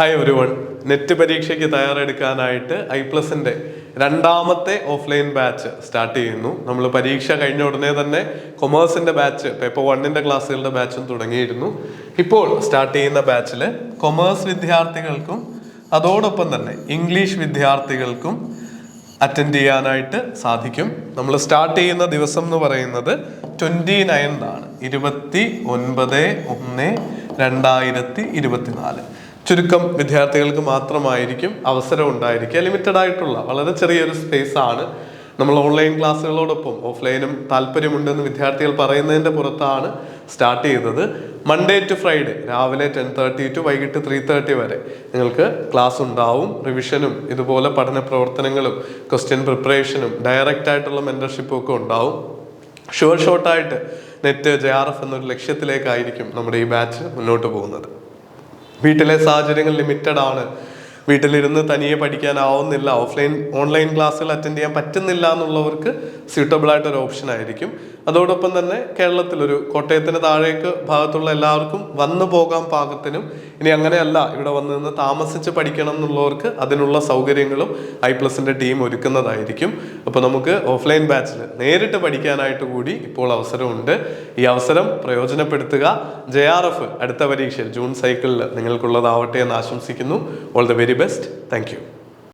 Hi everyone. Net പരീക്ഷയ്ക്ക് തയ്യാറെടുക്കാനായിട്ട് ഐപ്ലസിൻ്റെ രണ്ടാമത്തെ offline batch start ചെയ്യുന്നു. നമ്മൾ പരീക്ഷ കഴിഞ്ഞ ഉടനെ തന്നെ കൊമേഴ്സിൻ്റെ ബാച്ച്, പേപ്പർ 1ൻ്റെ ക്ലാസ്സുകളുടെ ബാച്ചും തുടങ്ങിയിരുന്നു. ഇപ്പോൾ സ്റ്റാർട്ട് ചെയ്യുന്ന ബാച്ചിൽ കൊമേഴ്സ് വിദ്യാർത്ഥികൾക്കും അതോടൊപ്പം തന്നെ ഇംഗ്ലീഷ് വിദ്യാർത്ഥികൾക്കും അറ്റൻഡ് ചെയ്യാനായിട്ട് സാധിക്കും. നമ്മൾ സ്റ്റാർട്ട് ചെയ്യുന്ന ദിവസം എന്ന് പറയുന്നത് 29 ആണ്, 29/1/2024. ചുരുക്കം വിദ്യാർത്ഥികൾക്ക് മാത്രമായിരിക്കും അവസരം ഉണ്ടായിരിക്കുക. ലിമിറ്റഡ് ആയിട്ടുള്ള വളരെ ചെറിയൊരു സ്പേസ് ആണ്. നമ്മൾ ഓൺലൈൻ ക്ലാസ്സുകളോടൊപ്പം ഓഫ്ലൈനും താല്പര്യമുണ്ടെന്ന് വിദ്യാർത്ഥികൾ പറയുന്നതിൻ്റെ പുറത്താണ് സ്റ്റാർട്ട് ചെയ്തത്. മൺഡേ ടു ഫ്രൈഡേ രാവിലെ 10:30 ടു വൈകിട്ട് 3:30 വരെ നിങ്ങൾക്ക് ക്ലാസ് ഉണ്ടാവും. റിവിഷനും ഇതുപോലെ പഠന പ്രവർത്തനങ്ങളും ക്വസ്റ്റ്യൻ പ്രിപ്പറേഷനും ഡയറക്റ്റ് ആയിട്ടുള്ള മെന്റർഷിപ്പും ഒക്കെ ഉണ്ടാവും. ഷോർട്ടായിട്ട് നെറ്റ് JRF എന്നൊരു ലക്ഷ്യത്തിലേക്കായിരിക്കും നമ്മുടെ ഈ ബാച്ച് മുന്നോട്ട് പോകുന്നത്. വീട്ടിലെ സാഹചര്യങ്ങൾ ലിമിറ്റഡ് ആണ്. വീട്ടിലിരുന്ന് തനിയെ പഠിക്കാനാവുന്നില്ല, ഓൺലൈൻ ക്ലാസ്സുകൾ അറ്റൻഡ് ചെയ്യാൻ പറ്റുന്നില്ല എന്നുള്ളവർക്ക് സ്യൂട്ടബിൾ ആയിട്ടൊരു ഓപ്ഷൻ ആയിരിക്കും. അതോടൊപ്പം തന്നെ കേരളത്തിലൊരു കോട്ടയത്തിന് താഴേക്ക് ഭാഗത്തുള്ള എല്ലാവർക്കും വന്നു പോകാൻ പാകത്തിനും, ഇനി അങ്ങനെയല്ല ഇവിടെ വന്ന് നിന്ന് താമസിച്ച് പഠിക്കണം എന്നുള്ളവർക്ക് അതിനുള്ള സൗകര്യങ്ങളും ഐപ്ലസിൻ്റെ ടീം ഒരുക്കുന്നതായിരിക്കും. അപ്പോൾ നമുക്ക് ഓഫ്ലൈൻ ബാച്ചിൽ നേരിട്ട് പഠിക്കാനായിട്ട് കൂടി ഇപ്പോൾ അവസരമുണ്ട്. ഈ അവസരം പ്രയോജനപ്പെടുത്തുക. JRF അടുത്ത പരീക്ഷയിൽ ജൂൺ സൈക്കിളിൽ നിങ്ങൾക്കുള്ളതാവട്ടെ എന്ന് ആശംസിക്കുന്നു. All the very best. Thank you.